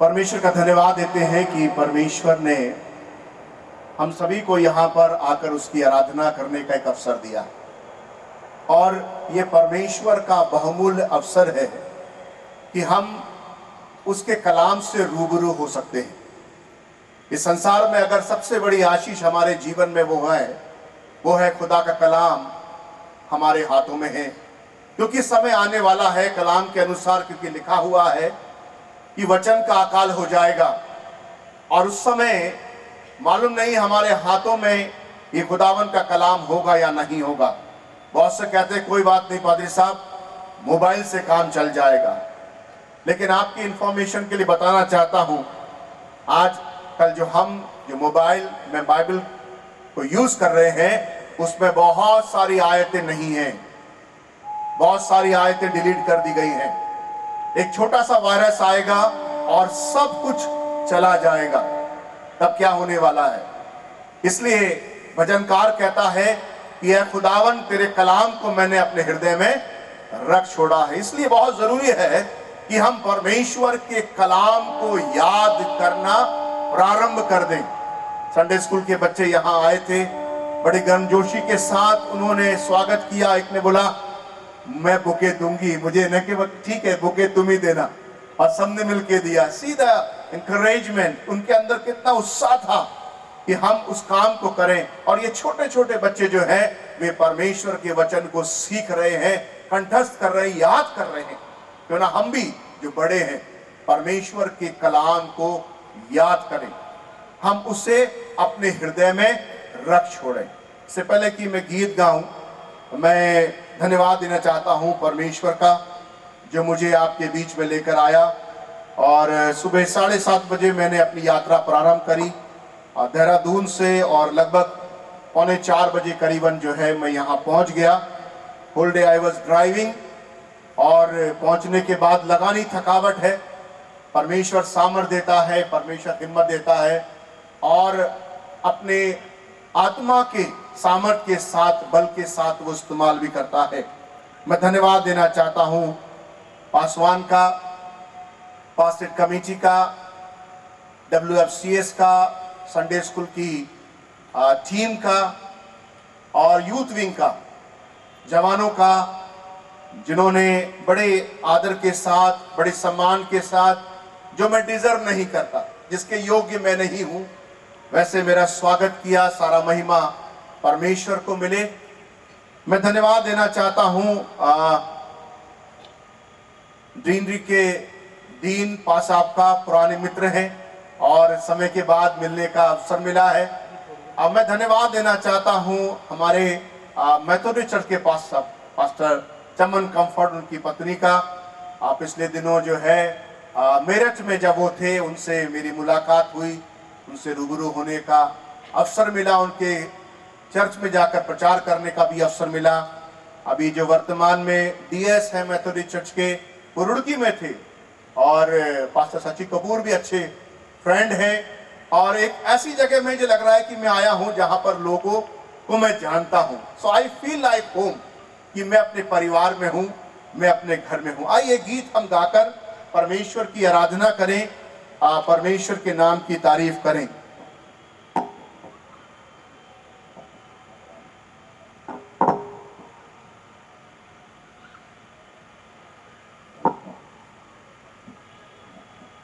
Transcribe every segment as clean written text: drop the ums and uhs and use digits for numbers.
परमेश्वर का धन्यवाद देते हैं कि परमेश्वर ने हम सभी को यहाँ पर आकर उसकी आराधना करने का एक अवसर दिया और ये परमेश्वर का बहुमूल्य अवसर है कि हम उसके कलाम से रूबरू हो सकते हैं। इस संसार में अगर सबसे बड़ी आशीष हमारे जीवन में वो है खुदा का कलाम हमारे हाथों में है, क्योंकि समय आने वाला है कलाम के अनुसार, क्योंकि लिखा हुआ है कि वचन का अकाल हो जाएगा और उस समय मालूम नहीं हमारे हाथों में ये खुदावन का कलाम होगा या नहीं होगा। बहुत से कहते हैं कोई बात नहीं पादरी साहब, मोबाइल से काम चल जाएगा, लेकिन आपकी इंफॉर्मेशन के लिए बताना चाहता हूं, आज कल जो मोबाइल में बाइबल को यूज कर रहे हैं उसमें बहुत सारी आयतें नहीं हैं, बहुत सारी आयतें डिलीट कर दी गई हैं। एक छोटा सा वायरस आएगा और सब कुछ चला जाएगा, तब क्या होने वाला है। इसलिए भजनकार कहता है कि यह खुदावन तेरे कलाम को मैंने अपने हृदय में रख छोड़ा है। इसलिए बहुत जरूरी है कि हम परमेश्वर के कलाम को याद करना प्रारंभ कर दें। संडे स्कूल के बच्चे यहाँ आए थे, बड़े गर्मजोशी के साथ उन्होंने स्वागत किया। एक ने बोला मैं बुके दूंगी, मुझे न कि ठीक है बुके तुम ही देना, और सबने मिलके दिया। सीधा इंकरेजमेंट, उनके अंदर कितना उत्साह था कि हम उस काम को करें। और ये छोटे छोटे बच्चे जो हैं वे परमेश्वर के वचन को सीख रहे हैं, कंठस्थ कर रहे हैं, याद कर रहे हैं। क्यों ना हम भी जो बड़े हैं परमेश्वर के कलाम को याद करें, हम उसे अपने हृदय में रख छोड़ें। इससे पहले कि मैं गीत गाऊं, मैं धन्यवाद देना चाहता हूं परमेश्वर का जो मुझे आपके बीच में लेकर आया। और सुबह 7:30 बजे मैंने अपनी यात्रा प्रारंभ करी देहरादून से, और लगभग 3:45 बजे करीबन जो है मैं यहाँ पहुँच गया। Whole day I was driving, और पहुँचने के बाद लगानी थकावट है। परमेश्वर सामर्थ्य देता है, परमेश्वर हिम्मत देता है, और अपने आत्मा के सामर्थ्य के साथ, बल के साथ वो इस्तेमाल भी करता है। मैं धन्यवाद देना चाहता हूं पासवान का, पास्टर कमेटी का, WFCS का, संडे स्कूल की टीम का और यूथ विंग का, जवानों का, जिन्होंने बड़े आदर के साथ, बड़े सम्मान के साथ, जो मैं डिजर्व नहीं करता, जिसके योग्य मैं नहीं हूं, वैसे मेरा स्वागत किया। सारा महिमा परमेश्वर को मिले। मैं धन्यवाद देना चाहता हूं डीनरी के डीन पास आपका पुराने मित्र हैं और समय के बाद मिलने का अवसर मिला है। अब मैं धन्यवाद देना चाहता हूं हमारे मेथोडिस्ट चर्च के पास्टर चमन कंफर्ट, उनकी पत्नी का। पिछले दिनों जो है मेरठ में जब वो थे उनसे मेरी मुलाकात हुई, उनसे रूबरू होने का अवसर मिला, उनके चर्च में जाकर प्रचार करने का भी अवसर मिला। अभी जो वर्तमान में DS है मेथोडिस्ट चर्च के, वो रुड़की में थे, और पास्टर सची कपूर भी अच्छे फ्रेंड हैं। और एक ऐसी जगह में मुझे लग रहा है कि मैं आया हूं जहां पर लोगों को मैं जानता हूं। सो आई फील लाइक होम, कि मैं अपने परिवार में हूं, मैं अपने घर में हूं। आइए गीत हम गाकर परमेश्वर की आराधना करें, परमेश्वर के नाम की तारीफ करें।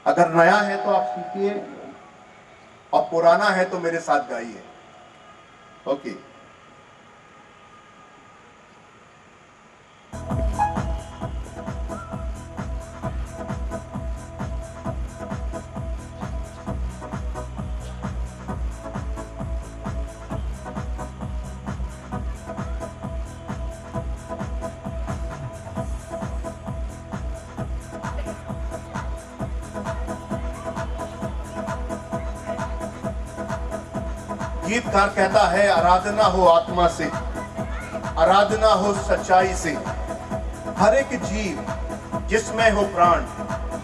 अगर नया है तो आप सीखिए, और पुराना है तो मेरे साथ गाइए। ओके। गीतकार कहता है, आराधना हो आत्मा से, आराधना हो सच्चाई से, हर एक जीव जिसमें हो प्राण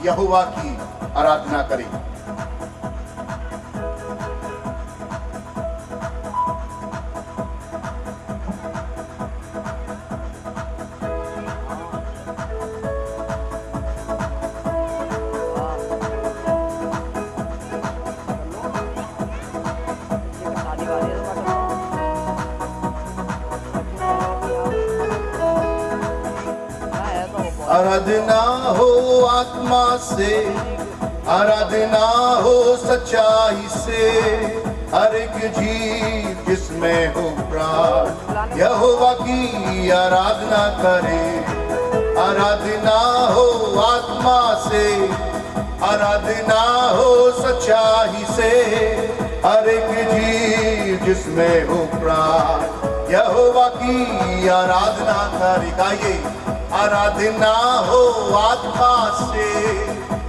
यहोवा की आराधना करे। आराधना हो आत्मा से, आराधना हो सच्चाई से, हर एक जीव जिसमें हो प्राण यहोवा की आराधना करे। आराधना हो आत्मा से, आराधना हो सच्चाई से, हर एक जीव जिसमें हो प्राण यहोवा की आराधना करे। गाइए, आराधना हो आत्मा से,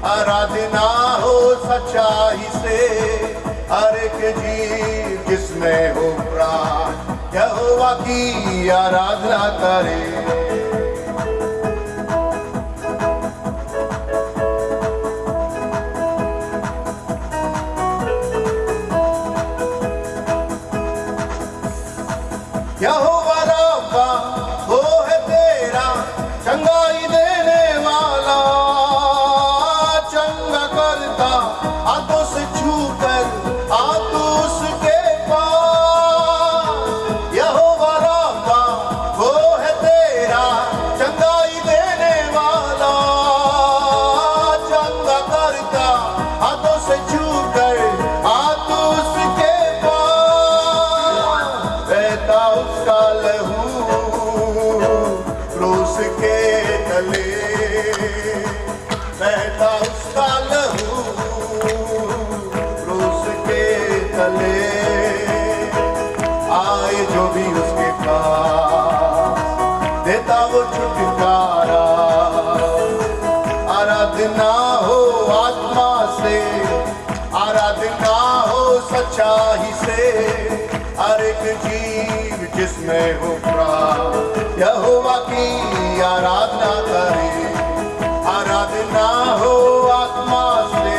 आराधना हो सच्चाई से, हर एक जीव जिसमें हो प्राण यहोवा की आराधना करे। यहोवा रब्बा वो है तेरा चंगाई देने वाला, चंगा करता हाथों से छूकर आ तू उसके पास। यहोवा रब्बा वो है तेरा चंगाई देने वाला, चंगा करता हाथों से छूकर आ तू उसके पास। बहता उसका लहू क्रूस के तले, बहता उसका लहू क्रूस के तले, आए जो भी उसके पास देता वो छुटकारा। आराधना हो आत्मा से, आराधना हो सच्चाई से, हर एक जीव जिसमें हो प्राण यहोवा की आराधना करे। आराधना हो आत्मा से।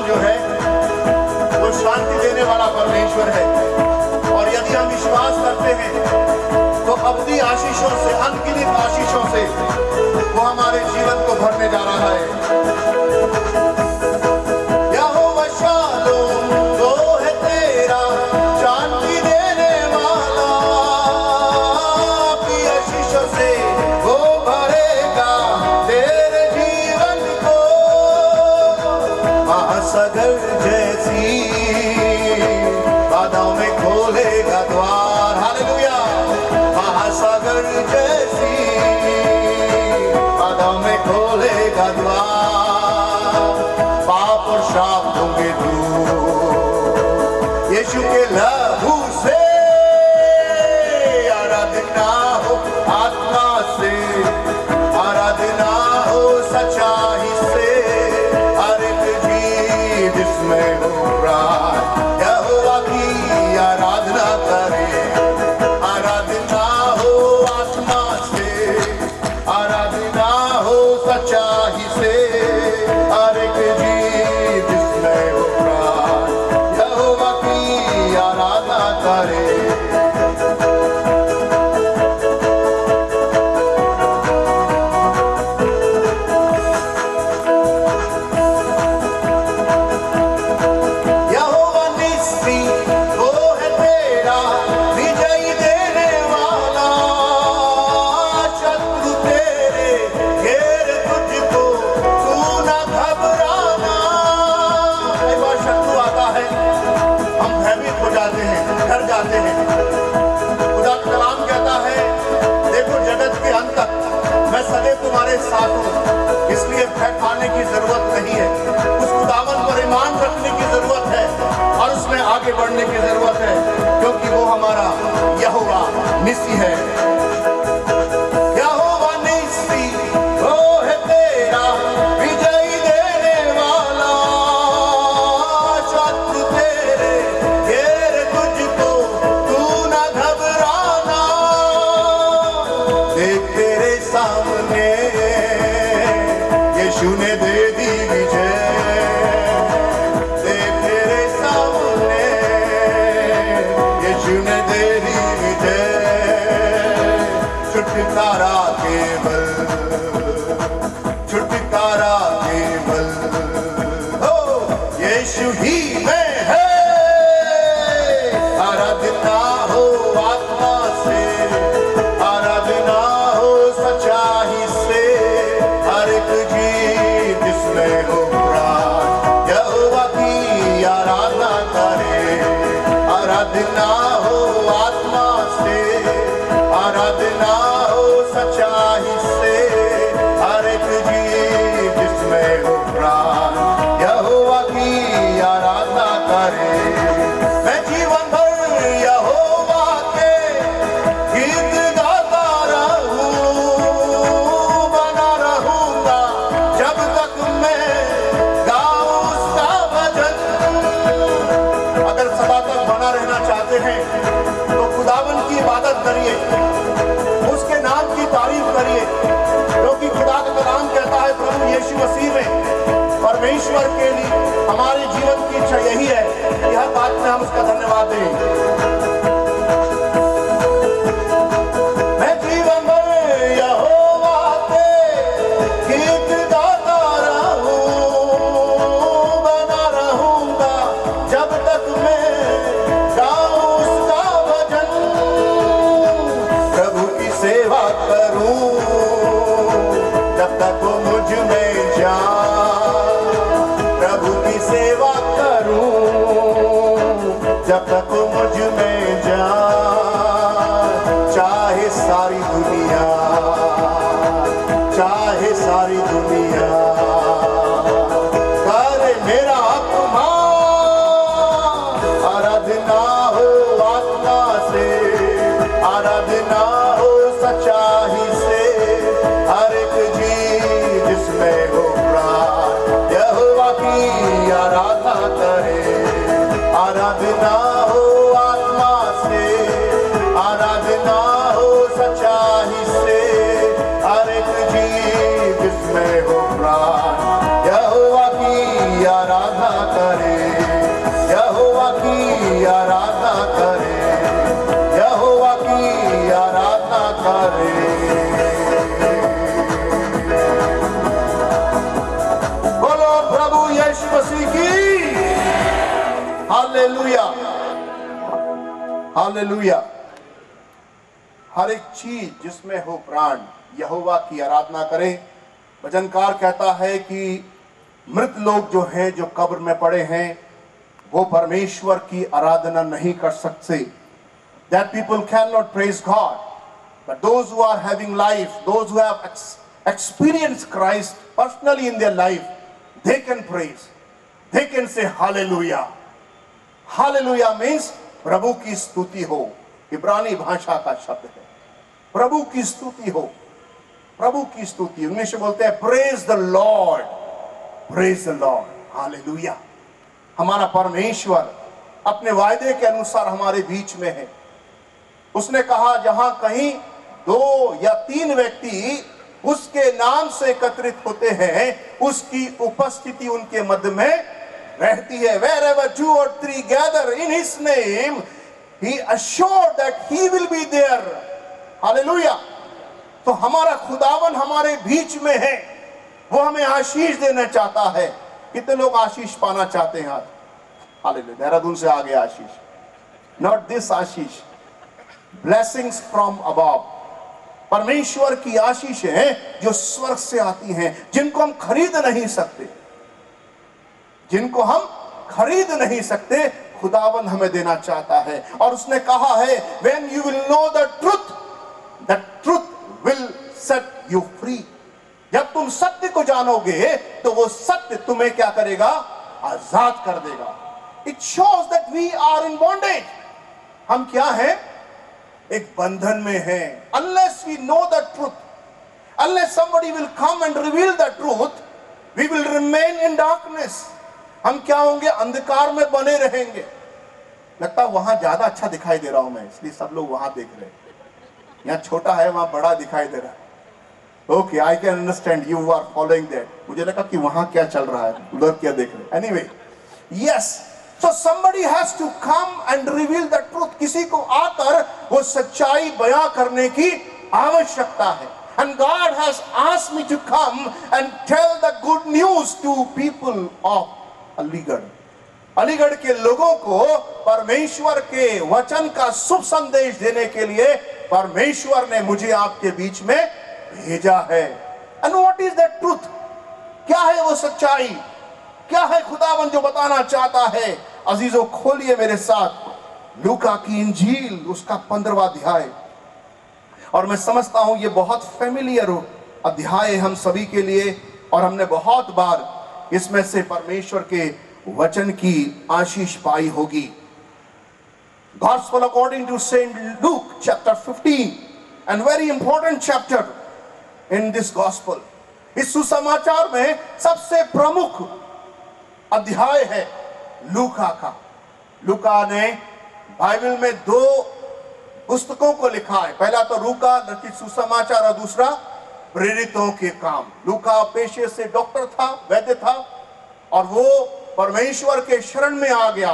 जो है वो शांति देने वाला परमेश्वर है, और यदि हम विश्वास करते हैं तो अपनी आशीषों से, अनगिनत आशीषों से वो हमारे जीवन को भरने जा रहा है। यहोवा शालोम वो है तेरा शांति देने वाला, अपनी आशीषों से वो भरेगा तेरे जीवन को। महासागर जैसी बाधाओं में खोलेगा द्वार, हालेलुया। महासागर जैसी बाधाओं में खोलेगा द्वार, पाप और शाप होंगे दूर यीशु के लहू से। आराधना हो आत्मा से, आराधना हो सच्चाई से, हर एक जीव जिसमें हो प्राण यहोवा की आराधना करे। आराधना हो आत्मा से, आराधना हो सच्चाई से, हर एक जीव जिसमें हो प्राण यहोवा की आराधना करे। मैं सदैव तुम्हारे साथ हूँ, इसलिए भय खाने की जरूरत नहीं है। उस खुदावन पर ईमान रखने की जरूरत है और उसमें आगे बढ़ने की जरूरत है, क्योंकि वो हमारा यहोवा निसी है। यहोवा निसी वो है तेरा विजयी देने वाला, में है। आराधना हो आत्मा से, आराधना हो सच्चाई से, हर एक जीव जिसमें हो प्राण यहोवा की आराधना करे। आराधना हो आत्मा से, आराधना हो सच्चाई से, हर एक जीव जिसमें हो प्राण यहोवा की आराधना करे। मैं जीवन भर यहोवा के गीत गाता रहूं, बना रहूंगा जब तक मैं गाऊं उसका भजन। अगर सदा तक बना रहना चाहते हैं तो खुदावन की इबादत करिए, उसके नाम की तारीफ करिए, क्योंकि खुदा का कलाम कहता है प्रभु यीशु मसीह में परमेश्वर के लिए हमारे जीवन की इच्छा यही है कि हर बात में हम उसका धन्यवाद दें। मैं जीवन भर यहोवा के गीत गाता रहूं, बना रहूंगा जब तक मैं गाऊं उसका भजन। प्रभु की सेवा करूं जब तक वो मुझ में जान, प्रभु की सेवा करूं जब तक वो मुझ में जान। चाहे सारी दुनिया, चाहे सारी दुनिया करे मेरा अपमान। आराधना हो आत्मा से, आराधना हो सच्चाई से, हर एक जीव जिसमें हो प्राण यहोवा की आराधना करे। आराधना हो आत्मा से, आराधना हो सच्चाई से, हर एक जीव जिसमें हो प्राण यहोवा की आराधना करे। यहोवा की आराधना करे, यहोवा की आराधना करे। बोलो प्रभु यीशु मसीह की हालेलुया, हालेलुया। हर एक चीज जिसमें हो प्राण यहोवा की आराधना करें। भजनकार कहता है कि मृत लोग जो हैं, जो कब्र में पड़े हैं, वो परमेश्वर की आराधना नहीं कर सकते। That people cannot praise God, but those who are having life, those who have experienced Christ personally in their life, they can praise, they can say hallelujah. Hallelujah means प्रभु की स्तुति हो, इब्रानी भाषा का शब्द है। प्रभु की स्तुति हो, प्रभु की स्तुति। इंग्लिश में बोलते हैं praise the Lord, praise the Lord, hallelujah. हमारा परमेश्वर अपने वायदे के अनुसार हमारे बीच में है। उसने कहा जहां कहीं 2 या 3 व्यक्ति उसके नाम से एकत्रित होते हैं, उसकी उपस्थिति उनके मध्य में रहती है। Wherever 2 or 3 gather in his name, he assured that he will be there. Hallelujah. तो हमारा खुदावन हमारे बीच में है, वो हमें आशीष देना चाहता है। कितने लोग आशीष पाना चाहते हैं आज? हालेलुया। देहरादून से आ गया आशीष, not this Ashish, blessings from above. परमेश्वर की आशीषें जो स्वर्ग से आती हैं, जिनको हम खरीद नहीं सकते, जिनको हम खरीद नहीं सकते, खुदावन हमें देना चाहता है। और उसने कहा है when you will know the truth will set you free। जब तुम सत्य को जानोगे तो वो सत्य तुम्हें क्या करेगा? आजाद कर देगा। It shows that we are in bondage। हम क्या हैं? एक बंधन में हैं। Unless we know the truth, unless somebody will come and reveal the truth, we will remain in darkness। हम क्या होंगे? अंधकार में बने रहेंगे। लगता है वहां ज्यादा अच्छा दिखाई दे रहा हूं मैं, इसलिए सब लोग वहां देख रहे हैं। यहाँ छोटा है, वहां बड़ा दिखाई दे रहा है। Okay, I can understand, you are following that. मुझे लगा कि वहां क्या चल रहा है, उधर क्या देख रहे हैं। Anyway, yes, so somebody has to come and reveal the truth. किसी को आकर वो सच्चाई बयां करने की आवश्यकता है। And God has asked me to come and tell the good news to people of Aligarh। Aligarh के लोगों को परमेश्वर के वचन का शुभ संदेश देने के लिए परमेश्वर ने मुझे आपके बीच में भेजा है। And what is the truth? क्या है वो सच्चाई? क्या है खुदावन जो बताना चाहता है? अजीजों, खोलिए मेरे साथ लूका की इंजील, उसका 15वां अध्याय। और मैं समझता हूं ये बहुत फेमिलियर अध्याय हम सभी के लिए, और हमने बहुत बार इसमें से परमेश्वर के वचन की आशीष पाई होगी। Gospel according to Saint Luke chapter 15, and very important chapter in this gospel. इस सुसमाचार में सबसे प्रमुख अध्याय है लूका का। लूका ने बाइबल में 2 पुस्तकों को लिखा है। पहला तो लूका रचित सुसमाचार और दूसरा प्रेरितों के काम। लूका पेशे से डॉक्टर था, वैद्य था, और वो परमेश्वर के शरण में आ गया।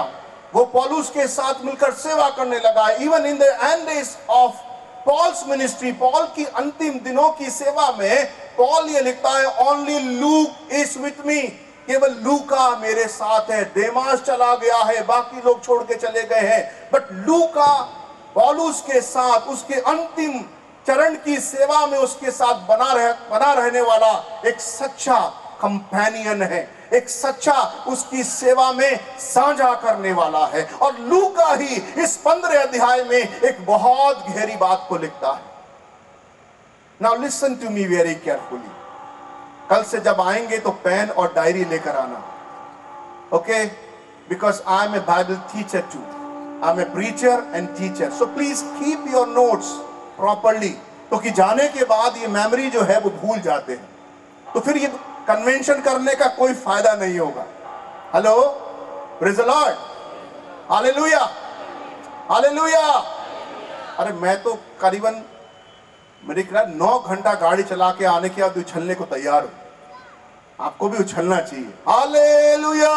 वो पौलुस के साथ मिलकर सेवा करने लगा। Even in the end days of Paul's ministry, Paul की अंतिम दिनों की सेवा में पॉल ये लिखता है, only look is with me, केवल लूका मेरे साथ है। देमास चला गया है, बाकी लोग छोड़ के चले गए हैं, बट लूका पौलुस के साथ उसके अंतिम चरण की सेवा में उसके साथ बना रहने वाला एक सच्चा कंपेनियन है, एक सच्चा उसकी सेवा में साझा करने वाला है। और लूका ही इस 15 अध्याय में एक बहुत गहरी बात को लिखता है। Now listen to me very carefully. कल से जब आएंगे तो पेन और डायरी लेकर आना, okay? Because I am a Bible teacher too, I am a preacher and teacher, so please keep your notes properly, क्योंकि जाने के बाद ये मेमोरी जो है वो भूल जाते हैं, तो फिर ये कन्वेंशन करने का कोई फायदा नहीं होगा। Hello, praise the Lord, hallelujah, hallelujah. अरे मैं तो करीबन मेरे ख्याल 9 घंटा गाड़ी चला के आने के बाद उछलने को तैयार हूं। आपको भी उछलना चाहिए। Hallelujah,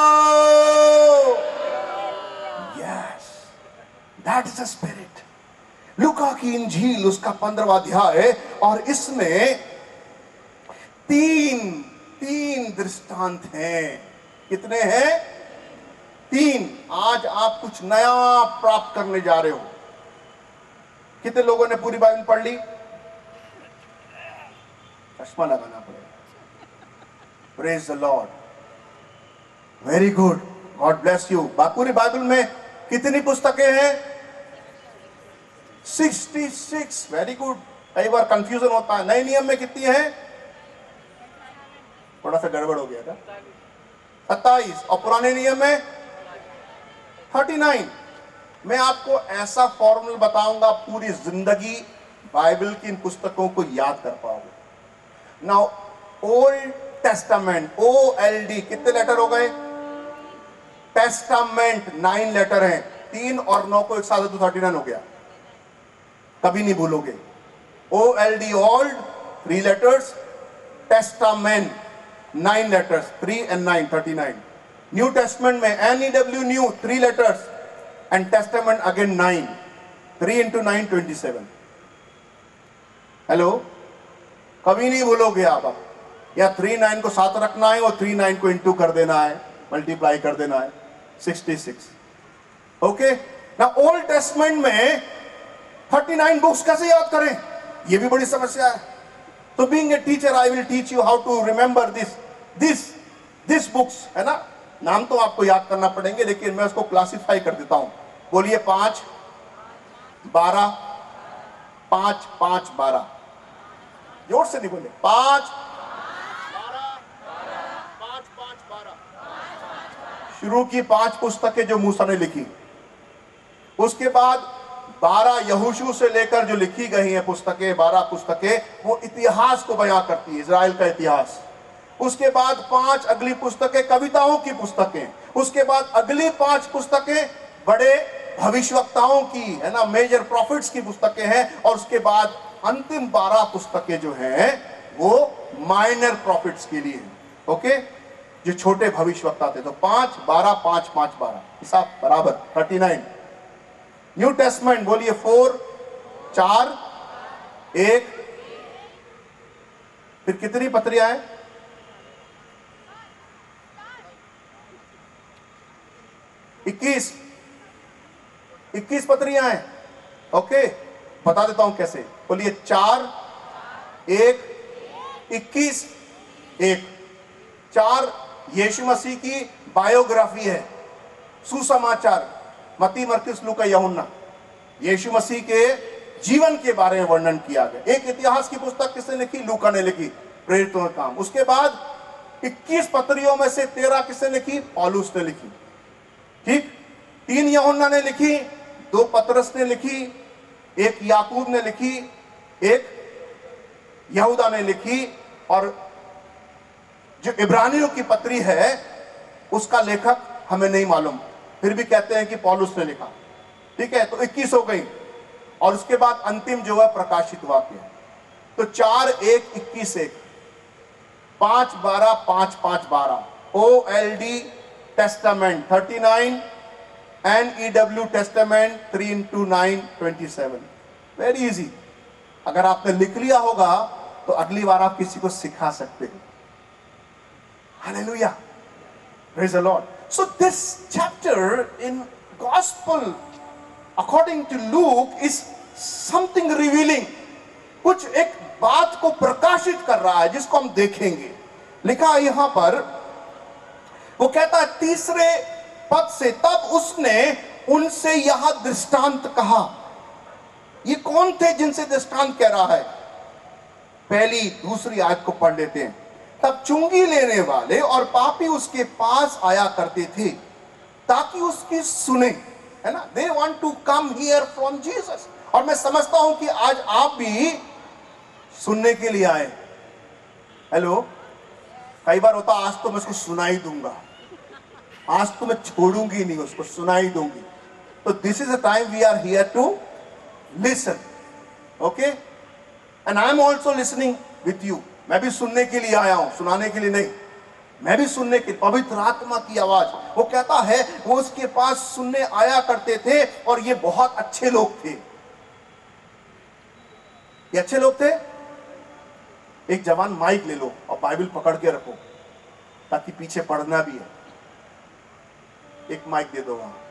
yes, that is the spirit. लूका की इंजील उसका 15वां अध्याय है, और इसमें तीन दृष्टांत हैं। कितने हैं? 3। आज आप कुछ नया प्राप्त करने जा रहे हो। कितने लोगों ने पूरी बाइबल पढ़ ली? चश्मा लगाना पड़ेगा। Praise the Lord, very good, God bless you. पूरी बाइबल में कितनी पुस्तकें हैं? 66, वेरी गुड। कई बार कंफ्यूजन होता है, नए नियम में कितनी है? थोड़ा सा गड़बड़ हो गया था, 27, और पुराने नियम में 39। मैं आपको ऐसा फॉर्मूला बताऊंगा, पूरी जिंदगी बाइबल की इन पुस्तकों को याद कर पाओगे। नाउ ओल्ड टेस्टामेंट, OLD, कितने लेटर हो गए? टेस्टामेंट 9 लेटर हैं। 3 और 9 को एक साथ तो 39 हो गया, कभी नहीं भूलोगे। OLD old 3 letters, testament 9 letters, 3 and 9 39। New testament में NEW new 3 letters, and testament again 9, 3 into 9 27। Hello, कभी नहीं भूलोगे आप। या 3 9 को साथ रखना है और 3 9 को इंटू कर देना है, मल्टीप्लाई कर देना है, 66। ओके ना, ओल्ड टेस्टमेंट में 39 बुक्स कैसे याद करें, ये भी बड़ी समस्या है। तो being a teacher I will teach you how to remember this books, है ना। नाम तो आपको याद करना पड़ेंगे, लेकिन मैं उसको क्लासिफाई कर देता हूं। बोलिए 5 12, 5 5 12, जोर से नहीं बोले। 5 12, 5 5 12। शुरू की 5 पुस्तकें जो मूसा ने लिखी, उसके बाद 12 यहोशू से लेकर जो लिखी गई हैं पुस्तकें, 12 पुस्तकें, वो इतिहास को बयां करती है, इजराइल का इतिहास। उसके बाद 5 अगली पुस्तकें कविताओं की पुस्तकें, उसके बाद अगली 5 पुस्तकें बड़े भविष्यवक्ताओं की, है ना, मेजर प्रॉफिट्स की पुस्तकें हैं। और उसके बाद अंतिम 12 पुस्तकें जो हैं वो माइनर प्रॉफिट्स के लिए हैं, ओके, जो छोटे भविष्यवक्ता थे। तो 5 12 5 5 12, हिसाब बराबर 39। न्यू टेस्टमेंट बोलिए 4 4 1। फिर कितनी पत्रियां हैं? 4 21 पत्रियां हैं। ओके, बता देता हूं कैसे। बोलिए 4 1 21 1। 4 यीशु मसीह की बायोग्राफी है, सुसमाचार, मत्ती मरकुस लूका यूहन्ना, यीशु मसीह के जीवन के बारे में वर्णन किया गया। एक इतिहास की पुस्तक किसने लिखी? लूका ने लिखी, प्रेरितों का काम। उसके बाद 21 पत्रियों में से 13 किसने लिखी? पौलुस ने लिखी। ठीक, 3 यूहन्ना ने लिखी, 2 पतरस ने लिखी, 1 याकूब ने लिखी, 1 यहूदा ने लिखी, और जो इब्रानियों की पत्री है उसका लेखक हमें नहीं मालूम, फिर भी कहते हैं कि पौलुस ने लिखा। ठीक है, तो 21 हो गई। और उसके बाद अंतिम जो है प्रकाशित वाक्य। तो 4 1 21 1, 5 12 5 5 12, OLD testament 39, NEW testament 3 × 9 27। Very easy. अगर आपने लिख लिया होगा तो अगली बार आप किसी को सिखा सकते हो। Hallelujah, praise the Lord. So this chapter in gospel according to Luke is something revealing. कुछ एक बात को प्रकाशित कर रहा है जिसको हम देखेंगे। लिखा है यहां पर, वो कहता है 3 पद से, तब उसने उनसे यह दृष्टांत कहा। ये कौन थे जिनसे दृष्टांत कह रहा है? पहली दूसरी आयत को पढ़ लेते हैं। तब चुंगी लेने वाले और पापी उसके पास आया करते थे ताकि उसकी सुने, है ना। They want to come hear from Jesus. और मैं समझता हूं कि आज आप भी सुनने के लिए आए। हेलो, कई बार होता आज तो मैं उसको सुना ही दूंगा, आज तो मैं छोड़ूंगी नहीं, उसको सुना ही दूंगी। तो this is a time we are here to listen, okay, and I am also listening with you. मैं भी सुनने के लिए आया हूं, सुनाने के लिए नहीं। मैं भी सुनने के, पवित्र आत्मा की आवाज। वो कहता है वो उसके पास सुनने आया करते थे और ये बहुत अच्छे लोग थे। ये अच्छे लोग थे। एक जवान माइक ले लो और बाइबल पकड़ के रखो ताकि पीछे पढ़ना भी है। एक माइक दे दो वहां।